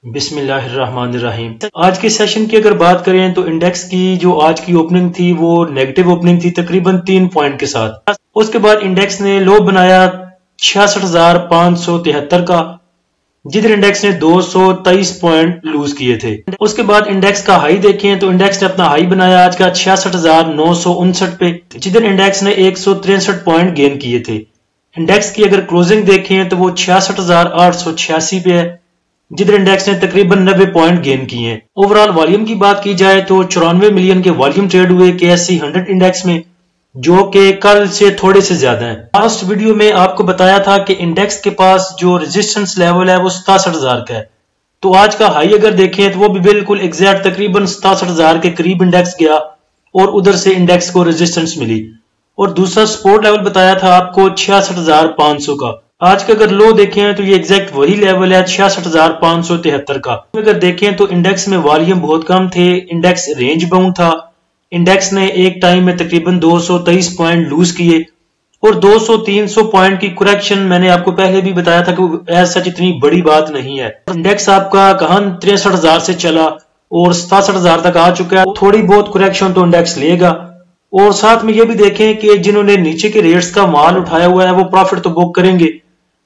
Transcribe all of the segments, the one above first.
बिस्मिल्लाहिर्रहमानिर्रहीम। आज के सेशन की अगर बात करें तो इंडेक्स की जो आज की ओपनिंग थी वो नेगेटिव ओपनिंग थी तकरीबन 3 पॉइंट के साथ। उसके बाद इंडेक्स ने लो बनाया 66,573 का, जिधर इंडेक्स ने 223 पॉइंट लूज किए थे। उसके बाद इंडेक्स का हाई देखें तो इंडेक्स ने अपना हाई बनाया आज का 66,959 पे, जिधर इंडेक्स ने 163 पॉइंट गेन किए थे। इंडेक्स की अगर क्लोजिंग देखें तो वो 66,886 पे है, जिधर इंडेक्स ने तकरीबन 90 पॉइंट गेन किए हैं। ओवरऑल वॉल्यूम की बात की जाए तो 94 मिलियन के वॉल्यूम ट्रेड हुए KSE 100 इंडेक्स में, जो कि कल से थोड़े से ज्यादा है। लास्ट वीडियो में आपको बताया था कि इंडेक्स के पास जो रेजिस्टेंस लेवल है वो 67,000 का है। तो आज का हाई अगर देखें तो वो भी बिल्कुल एग्जैक्ट तकरीबन 67,000 के करीब इंडेक्स गया और उधर से इंडेक्स को रेजिस्टेंस मिली। और दूसरा सपोर्ट लेवल बताया था आपको 66,500 का। आज का अगर लो देखें तो ये एग्जैक्ट वही लेवल है 66,573 का। अगर देखें तो इंडेक्स में वॉल्यूम बहुत कम थे, इंडेक्स रेंज बाउंड था। इंडेक्स ने एक टाइम में तकरीबन 223 पॉइंट लूज किए और 200-300 पॉइंट की करेक्शन मैंने आपको पहले भी बताया था कि एज सच इतनी बड़ी बात नहीं है। इंडेक्स आपका कहां 63,000 से चला और 67,000 तक आ चुका है। थोड़ी बहुत करेक्शन तो इंडेक्स लेगा। और साथ में ये भी देखें कि जिन्होंने नीचे के रेट्स का माल उठाया हुआ है वो प्रॉफिट तो बुक करेंगे।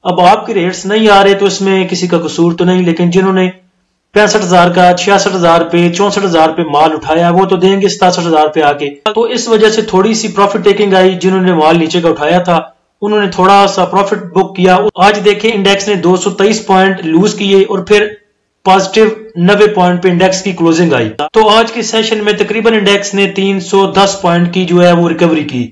अब आपके रेट्स नहीं आ रहे तो इसमें किसी का कसूर तो नहीं, लेकिन जिन्होंने 65,000 का 66,000 पे 64,000 पे माल उठाया वो तो देंगे 67,000 पे आके। तो इस वजह से थोड़ी सी प्रॉफिट टेकिंग आई। जिन्होंने माल नीचे का उठाया था उन्होंने थोड़ा सा प्रॉफिट बुक किया। आज देखें इंडेक्स ने 223 पॉइंट लूज किए और फिर पॉजिटिव 90 पॉइंट पे इंडेक्स की क्लोजिंग आई। तो आज के सेशन में तकरीबन इंडेक्स ने 310 पॉइंट की जो है वो रिकवरी की।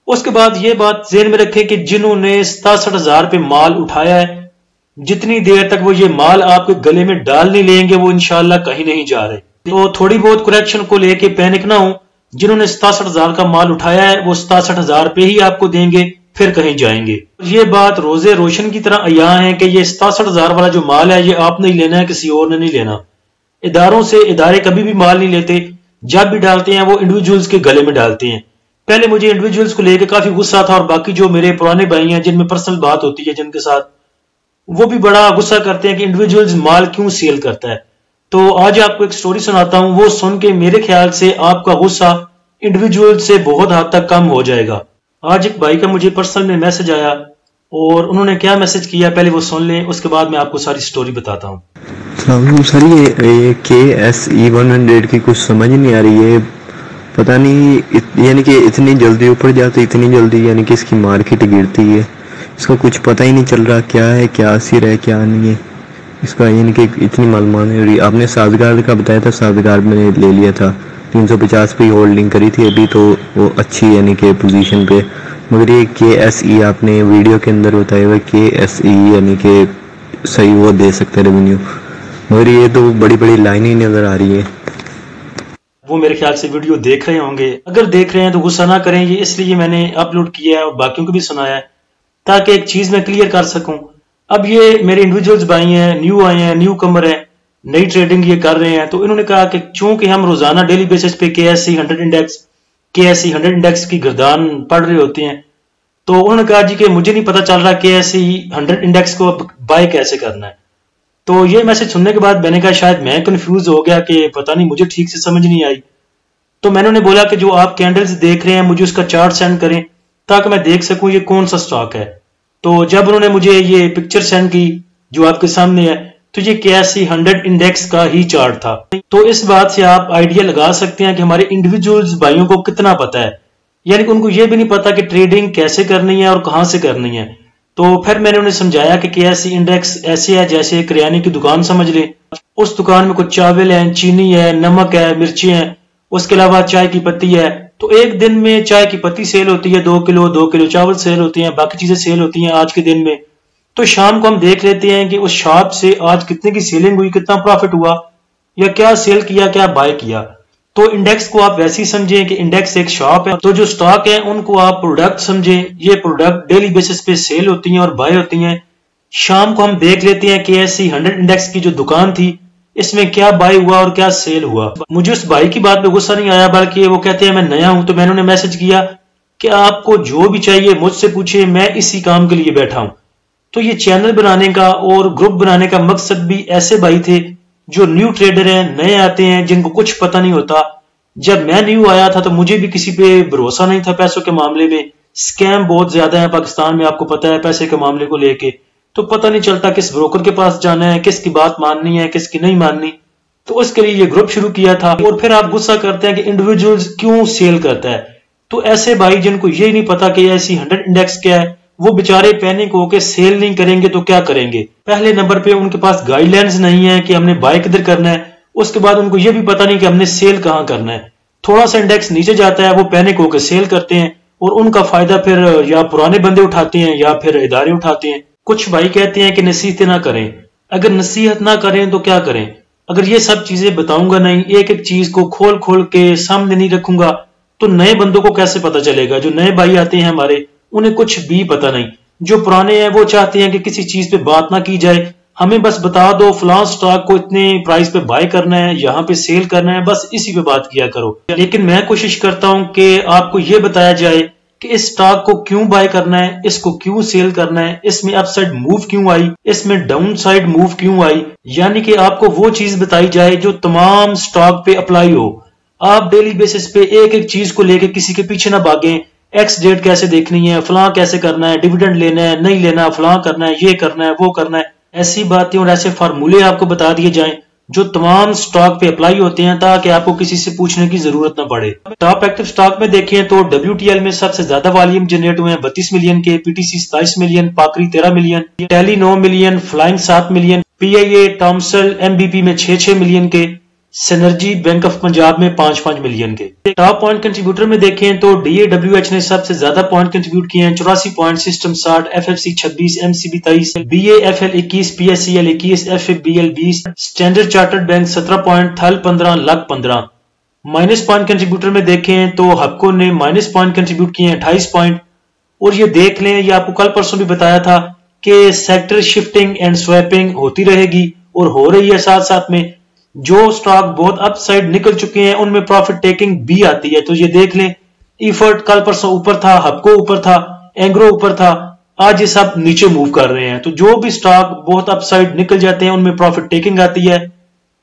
उसके बाद ये बात ज़हन में रखें कि जिन्होंने 67,000 पे माल उठाया है, जितनी देर तक वो ये माल आपके गले में डाल नहीं लेंगे वो इंशाल्लाह कहीं नहीं जा रहे। तो थोड़ी बहुत करेक्शन को लेके पैनिक ना हो। जिन्होंने 67,000 का माल उठाया है वो 67,000 पे ही आपको देंगे, फिर कहीं जाएंगे। ये बात रोजे रोशन की तरह अयां है कि ये 67,000 वाला जो माल है ये आपने ही लेना है, किसी और ने नहीं लेना। इदारों से इदारे कभी भी माल नहीं लेते, जब भी डालते हैं वो इंडिविजुअल्स के गले में डालते हैं। पहले मुझे इंडिविजुअल्स को लेकर काफी गुस्सा था और बाकी जो मेरे पुराने भाई हैं जिनमें पर्सनल बात होती है जिनके साथ, वो भी बड़ा गुस्सा करते हैं कि इंडिविजुअल्स माल क्यों सेल करता है। तो आज आपको एक स्टोरी सुनाता हूं, वो सुन के मेरे ख्याल से आपका गुस्सा इंडिविजुअल से बहुत हद तक कम हो जाएगा। आज एक भाई का मुझे पर्सनल में मैसेज आया और उन्होंने क्या मैसेज किया पहले वो सुन लें, उसके बाद मैं आपको सारी स्टोरी बताता हूँ। सर ये KSE 100 की कुछ समझ नहीं आ रही है, पता नहीं यानी कि इतनी जल्दी ऊपर जाती, इतनी जल्दी यानी कि इसकी मार्केट गिरती है, इसका कुछ पता ही नहीं चल रहा क्या है, क्या सिर है क्या नहीं है इसका, यानी कि इतनी मालूमात नहीं हो रही। आपने साजगार का बताया था, साजगार मैंने ले लिया था 350 पे होल्डिंग करी थी अभी, तो वो अच्छी यानी कि पोजीशन पे। मगर ये KSE आपने वीडियो के अंदर बताया हुआ KSE यानी कि सही वो दे सकते रेवेन्यू, मगर ये तो बड़ी बड़ी लाइन ही नजर आ रही है। वो मेरे ख्याल से वीडियो देख रहे होंगे, अगर देख रहे हैं तो गुस्सा ना करें, ये इसलिए मैंने अपलोड किया है और बाकियों को भी सुनाया है ताकि एक चीज मैं क्लियर कर सकूं। अब ये मेरे इंडिविजुअल्स भाई हैं, न्यू आए हैं, न्यू कमर है, नई ट्रेडिंग ये कर रहे हैं, तो इन्होंने कहा कि चूंकि हम रोजाना डेली बेसिस पे KSE 100 इंडेक्स की गर्दान पढ़ रहे होते हैं, तो उन्होंने कहा जी कि मुझे नहीं पता चल रहा KSE 100 इंडेक्स को बाय कैसे करना है। तो ये मैसेज सुनने के बाद मैंने कहा शायद मैं कंफ्यूज हो गया कि पता नहीं मुझे ठीक से समझ नहीं आई। तो मैंने उन्हें बोला कि जो आप कैंडल्स देख रहे हैं मुझे उसका चार्ट सेंड करें ताकि मैं देख सकूं ये कौन सा स्टॉक है। तो जब उन्होंने मुझे ये पिक्चर सेंड की जो आपके सामने है, तो ये KSE 100 इंडेक्स का ही चार्ट था। तो इस बात से आप आइडिया लगा सकते हैं कि हमारे इंडिविजुअल्स भाइयों को कितना पता है, यानी कि उनको ये भी नहीं पता कि ट्रेडिंग कैसे करनी है और कहां से करनी है। तो फिर मैंने उन्हें समझाया कि KSE इंडेक्स ऐसे है जैसे किराने की दुकान समझ लें। उस दुकान में कुछ चावल है, चीनी है, नमक है, मिर्ची है, उसके अलावा चाय की पत्ती है। तो एक दिन में चाय की पत्ती सेल होती है 2 किलो चावल सेल होते हैं, बाकी चीजें सेल होती हैं आज के दिन में। तो शाम को हम देख लेते हैं कि उस शॉप से आज कितने की सेलिंग हुई, कितना प्रॉफिट हुआ, या क्या सेल किया, क्या बाय किया। तो इंडेक्स को आप वैसे ही समझें कि इंडेक्स एक शॉप है, तो जो स्टॉक है उनको आप प्रोडक्ट समझें। ये प्रोडक्ट डेली बेसिस पे सेल होती हैं और बाय होती हैं। शाम को हम देख लेते हैं KSE 100 इंडेक्स की जो दुकान थी इसमें क्या बाय हुआ और क्या सेल हुआ। मुझे उस भाई की बात पे गुस्सा नहीं आया, बल्कि वो कहते हैं मैं नया हूं, तो मैंने उन्हें मैसेज किया कि आपको जो भी चाहिए मुझसे पूछिए, मैं इसी काम के लिए बैठा हूं। तो ये चैनल बनाने का और ग्रुप बनाने का मकसद भी ऐसे भाई थे जो न्यू ट्रेडर हैं, नए आते हैं, जिनको कुछ पता नहीं होता। जब मैं न्यू आया था तो मुझे भी किसी पे भरोसा नहीं था पैसों के मामले में। स्कैम बहुत ज्यादा है पाकिस्तान में, आपको पता है, पैसे के मामले को लेके तो पता नहीं चलता किस ब्रोकर के पास जाना है, किसकी बात माननी है, किसकी नहीं माननी। तो उसके लिए ये ग्रुप शुरू किया था। और फिर आप गुस्सा करते हैं कि इंडिविजुअल्स क्यों सेल करता है। तो ऐसे भाई जिनको ये नहीं पता कि ऐसी 100 इंडेक्स क्या है, वो बेचारे पैनिक होकर सेल नहीं करेंगे तो क्या करेंगे। पहले नंबर पे उनके पास गाइडलाइंस नहीं है कि हमने बाय किधर करना है। उसके बाद उनको ये भी पता नहीं कि हमने सेल कहां करना है। थोड़ा सा इंडेक्स नीचे जाता है, वो पैनिक होकर सेल करते हैं और उनका फायदा फिर या पुराने बंदे उठाते हैं या फिर इदारे उठाते हैं। कुछ भाई कहते हैं कि नसीहतें ना करें। अगर नसीहत ना करें तो क्या करें? अगर ये सब चीजें बताऊंगा नहीं, एक एक चीज को खोल खोल के सामने नहीं रखूंगा, तो नए बंदों को कैसे पता चलेगा? जो नए भाई आते हैं हमारे, उन्हें कुछ भी पता नहीं। जो पुराने हैं वो चाहते हैं कि किसी चीज पे बात ना की जाए, हमें बस बता दो फलां स्टॉक को इतने प्राइस पे बाय करना है, यहाँ पे सेल करना है, बस इसी पे बात किया करो। लेकिन मैं कोशिश करता हूं कि आपको ये बताया जाए कि इस स्टॉक को क्यों बाय करना है, इसको क्यों सेल करना है, इसमें अपसाइड मूव क्यों आई, इसमें डाउन साइड मूव क्यों आई। यानी कि आपको वो चीज बताई जाए जो तमाम स्टॉक पे अप्लाई हो। आप डेली बेसिस पे एक एक चीज को लेके किसी के पीछे ना भागें। एक्स डेट कैसे देखनी है, फलां कैसे करना है, डिविडेंड लेना है नहीं लेना, फलां करना है, ये करना है वो करना है। ऐसी बातें और ऐसे फार्मूले आपको बता दिए जाएं जो तमाम स्टॉक पे अप्लाई होते हैं, ताकि आपको किसी से पूछने की जरूरत ना पड़े। टॉप एक्टिव स्टॉक में देखें तो WTL में सबसे ज्यादा वॉल्यूम जनरेट हुए हैं 32 मिलियन के, PTC 27 मिलियन, पाकरी 13 मिलियन, टैली 9 million, flying 7 million, PIA Thomson MBP में 6-6 मिलियन के, सिनर्जी बैंक ऑफ पंजाब में 5-5 मिलियन के। टॉप पॉइंट कंट्रीब्यूटर में देखें तो DAWH ने सबसे ज्यादा पॉइंट कंट्रीब्यूट किए हैं 84 point, system 60, FFC 26, MCB 23, BAFL 21, PSCL 21, FABL 20, standard chartered bank 17 point, थल 15, लक 15। माइनस पॉइंट कंट्रीब्यूटर में देखें तो हबको ने माइनस पॉइंट कंट्रीब्यूट किए हैं 28 पॉइंट। और ये देख लें, ये आपको कल परसों भी बताया था कि सेक्टर शिफ्टिंग एंड स्वैपिंग होती रहेगी और हो रही है। साथ साथ में जो स्टॉक बहुत अपसाइड निकल चुके हैं उनमें प्रॉफिट टेकिंग भी आती है। तो ये देख लें, इफर्ट कल परसों ऊपर था, हबको ऊपर था, एंग्रो ऊपर था, आज ये सब नीचे मूव कर रहे हैं। तो जो भी स्टॉक बहुत अपसाइड निकल जाते हैं उनमें प्रॉफिट टेकिंग आती है,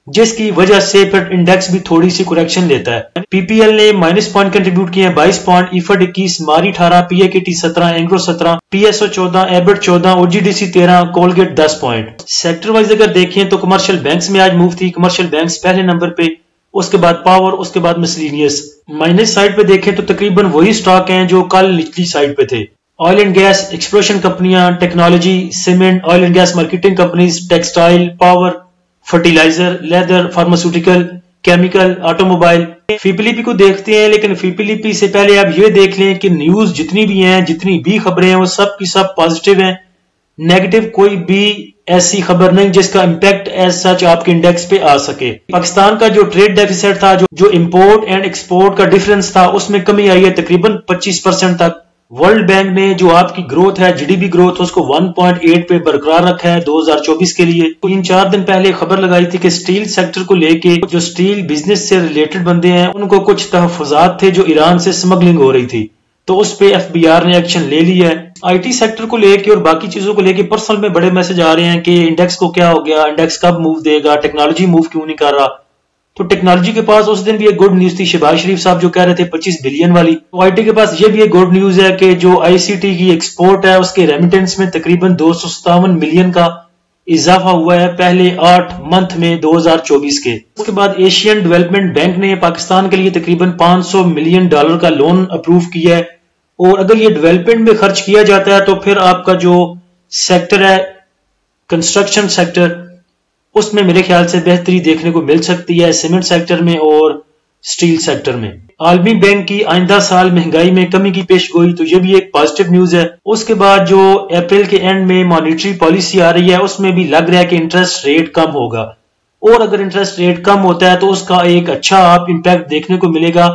जिसकी वजह से फिर इंडेक्स भी थोड़ी सी करेक्शन लेता है। PPL ने माइनस पॉइंट कंट्रीब्यूट किए हैं 22 पॉइंट, इफर्ट 21, मारी 18, PAKT 17, Engro 17, PSO 14, Abbott 14, OGDC 13, Colgate 10 point. Sector wise अगर देखें तो कमर्शियल बैंक्स में आज मूव थी। कमर्शियल बैंक्स पहले नंबर पे, उसके बाद पावर, उसके बाद मिसलिनियस। माइनस साइड पे देखें तो तकरीबन वही स्टॉक हैं जो कल निचली साइड पे थे। ऑयल एंड गैस, एक्सप्लोरेशन कंपनियां, technology, cement, oil and gas marketing companies, textile, power, fertiliser, leather, pharmaceutical, chemical, automobile. फीपीलीपी को देखते हैं, लेकिन फीपीलीपी से पहले आप ये देख लें कि न्यूज जितनी भी हैं, जितनी भी खबरें हैं, वो सब की सब पॉजिटिव हैं। नेगेटिव कोई भी ऐसी खबर नहीं जिसका इंपैक्ट एज सच आपके इंडेक्स पे आ सके। पाकिस्तान का जो ट्रेड डेफिसिट था, जो इंपोर्ट एंड एक्सपोर्ट का डिफरेंस था, उसमें कमी आई है तकरीबन 25% तक। वर्ल्ड बैंक ने जो आपकी ग्रोथ है, GDP ग्रोथ, उसको 1.8 पे बरकरार रखा है 2024 के लिए। 3-4 दिन पहले खबर लगाई थी कि स्टील सेक्टर को लेके जो स्टील बिजनेस से रिलेटेड बंदे हैं उनको कुछ तहफुजात थे जो ईरान से स्मगलिंग हो रही थी, तो उस पे FBR ने एक्शन ले लिया है। IT सेक्टर को लेके और बाकी चीजों को लेके पर्सनल में बड़े मैसेज आ रहे हैं कि इंडेक्स को क्या हो गया, इंडेक्स कब मूव देगा, टेक्नोलॉजी मूव क्यों नहीं कर रहा। तो टेक्नोलॉजी के पास उस दिन भी एक गुड न्यूज थी, शहबाज शरीफ साहब जो कह रहे थे 25 बिलियन वाली। तो IT के पास ये भी एक गुड न्यूज है कि जो ICT की एक्सपोर्ट है उसके रेमिटेंस में तकरीबन 257 मिलियन का इजाफा हुआ है पहले 8 मंथ में 2024 के। उसके बाद एशियन डेवलपमेंट बैंक ने पाकिस्तान के लिए तकरीबन $500 मिलियन का लोन अप्रूव किया है। और अगर ये डेवलपमेंट में खर्च किया जाता है तो फिर आपका जो सेक्टर है कंस्ट्रक्शन सेक्टर, उसमें मेरे ख्याल से बेहतरी देखने को मिल सकती है, सीमेंट सेक्टर में और स्टील सेक्टर में। आलमी बैंक की आइंदा साल महंगाई में कमी की पेशगोई, तो ये भी एक पॉजिटिव न्यूज है। उसके बाद जो अप्रैल के एंड में मॉनेटरी पॉलिसी आ रही है उसमें भी लग रहा है कि इंटरेस्ट रेट कम होगा, और अगर इंटरेस्ट रेट कम होता है तो उसका एक अच्छा आप इम्पैक्ट देखने को मिलेगा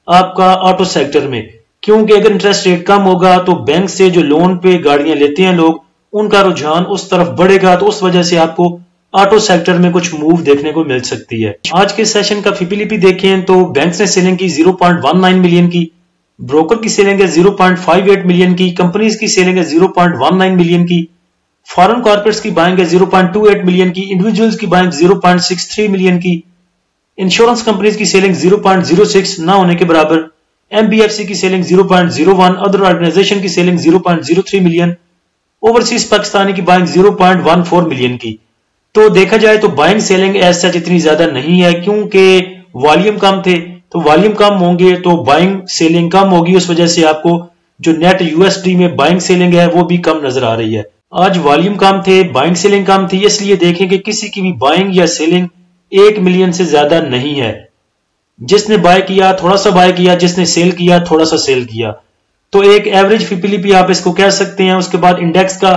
आपका ऑटो सेक्टर में, क्योंकि अगर इंटरेस्ट रेट कम होगा तो बैंक से जो लोन पे गाड़ियां लेते हैं लोग, उनका रुझान उस तरफ बढ़ेगा, तो उस वजह से आपको ऑटो सेक्टर में कुछ मूव देखने को मिल सकती है। आज के सेशन का फीपीलीपी देखें तो बैंक ने सेलिंग की 0.19 मिलियन की, ब्रोकर की सेलिंग है 0.58 मिलियन की, कंपनीज की सेलिंग है 0.19 मिलियन की, फॉरेन कॉर्पोरेट्स की बाइंग है 0.28 मिलियन की, इंडिविजुअल्स की बाइंग 0.63 मिलियन की, इंश्योरेंस कंपनीज की सेलिंग 0.06 ना होने के बराबर, एमबीएफसी की सेलिंग 0.01, अदर ऑर्गेनाइजेशन की सेलिंग 0.03 मिलियन, ओवरसीज पाकिस्तानी की बाइंग 0.14 मिलियन की। तो देखा जाए तो बाइंग सेलिंग ऐसा जितनी ज्यादा नहीं है, क्योंकि वॉल्यूम कम थे, तो वॉल्यूम कम होंगे तो बाइंग सेलिंग कम होगी, उस वजह से आपको जो नेट यूएसडी में बाइंग सेलिंग है वो भी कम नजर आ रही है। आज वॉल्यूम कम थे, बाइंग सेलिंग कम थी, इसलिए देखें कि किसी की भी बाइंग या सेलिंग 1 मिलियन से ज्यादा नहीं है। जिसने बाय किया थोड़ा सा बाय किया, जिसने सेल किया थोड़ा सा सेल किया, तो एक एवरेज फिपिलिपी आप इसको कह सकते हैं। उसके बाद इंडेक्स का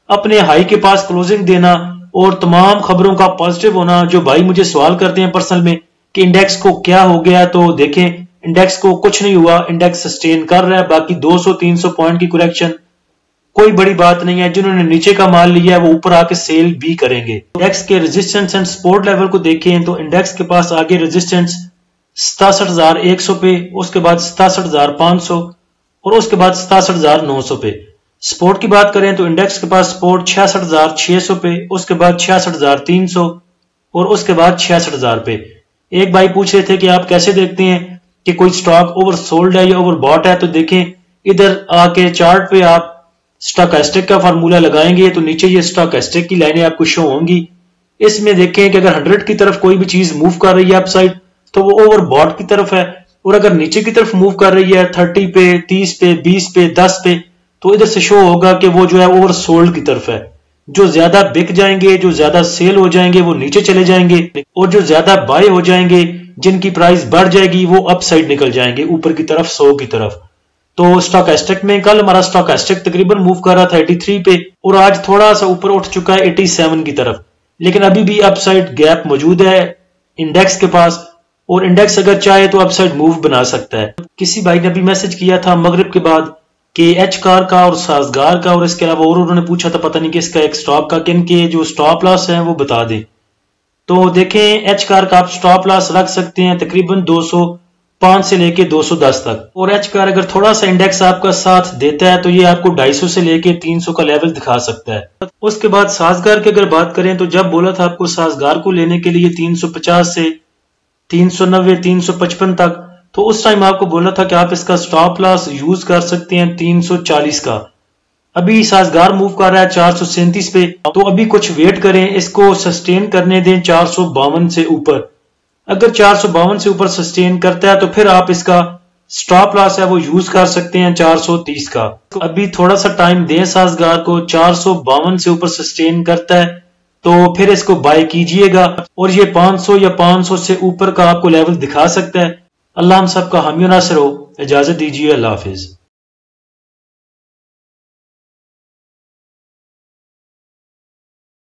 अपने हाई के पास क्लोजिंग देना और तमाम खबरों का पॉजिटिव होना। जो भाई मुझे सवाल करते हैं पर्सनल में कि इंडेक्स को क्या हो गया, तो देखें इंडेक्स को कुछ नहीं हुआ, इंडेक्स सस्टेन कर रहा है। बाकी 200-300 पॉइंट की करेक्शन कोई बड़ी बात नहीं है। जिन्होंने नीचे का माल लिया है वो ऊपर आके सेल भी करेंगे। इंडेक्स के रेजिस्टेंस एंड सपोर्ट लेवल को देखें तो इंडेक्स के पास आगे रेजिस्टेंस 67,100 पे, उसके बाद 67,500 और उसके बाद 67,900 पे। सपोर्ट की बात करें तो इंडेक्स के पास सपोर्ट 66,600 पे, उसके बाद 66,300 और उसके बाद 66,000 पे। एक भाई पूछ रहे थे कि आप कैसे देखते हैं कि कोई स्टॉक ओवर सोल्ड है या ओवर बॉट है। तो देखें इधर आके चार्ट पे आप स्टॉकेस्टिक का फार्मूला लगाएंगे तो नीचे ये स्टॉकेस्टिक की लाइनें आपको शो होंगी। इसमें देखें कि अगर 100 की तरफ कोई भी चीज मूव कर रही है अपसाइड तो वो ओवर बॉट की तरफ है, और अगर नीचे की तरफ मूव कर रही है 30 पे, 30 पे, 20 पे, 10 पे, तो इधर से शो होगा कि वो जो है ओवर सोल्ड की तरफ है। जो ज्यादा बिक जाएंगे, जो ज्यादा सेल हो जाएंगे वो नीचे चले जाएंगे, और जो ज्यादा बाय हो जाएंगे जिनकी प्राइस बढ़ जाएगी वो अपसाइड निकल जाएंगे ऊपर की तरफ 100 की तरफ। तो स्टॉकेस्टिक में कल हमारा स्टॉकेस्टिक तकरीबन मूव कर रहा था 83 पे और आज थोड़ा सा ऊपर उठ चुका है 87 की तरफ, लेकिन अभी भी अपसाइड गैप मौजूद है इंडेक्स के पास, और इंडेक्स अगर चाहे तो अपसाइड मूव बना सकता है। किसी भाई ने भी मैसेज किया था मगरिब के बाद कि एच कार का और साजगार का और इसके अलावा और उन्होंने पूछा था पता नहीं किसका एक स्टॉक का, किन के जो स्टॉप लॉस है वो बता दें। तो देखें एच कार का आप स्टॉप लॉस रख सकते हैं तकरीबन 205 से लेके 210 तक, और एच कार अगर थोड़ा सा इंडेक्स आपका साथ देता है तो ये आपको 250 से लेके 300 का लेवल दिखा सकता है। उसके बाद साजगार की अगर बात करें तो जब बोला था आपको साजगार को लेने के लिए 350 से 390, 355 तक, तो उस टाइम आपको बोला था कि आप इसका स्टॉप लॉस यूज कर सकते हैं 340 का। अभी साजगार मूव कर रहा है 437 पे, तो अभी कुछ वेट करें, इसको सस्टेन करने दें 452 से ऊपर। अगर 452 से ऊपर सस्टेन करता है तो फिर आप इसका स्टॉप लॉस है वो यूज कर सकते हैं 430 का। तो अभी थोड़ा सा टाइम दें साजगार को, 452 से ऊपर सस्टेन करता है तो फिर इसको बाय कीजिएगा, और ये 500 या 500 से ऊपर का आपको लेवल दिखा सकता है। अल्लाह हम सबका हामी नासिर हो। इजाजत दीजिए, अल्लाह हाफिज।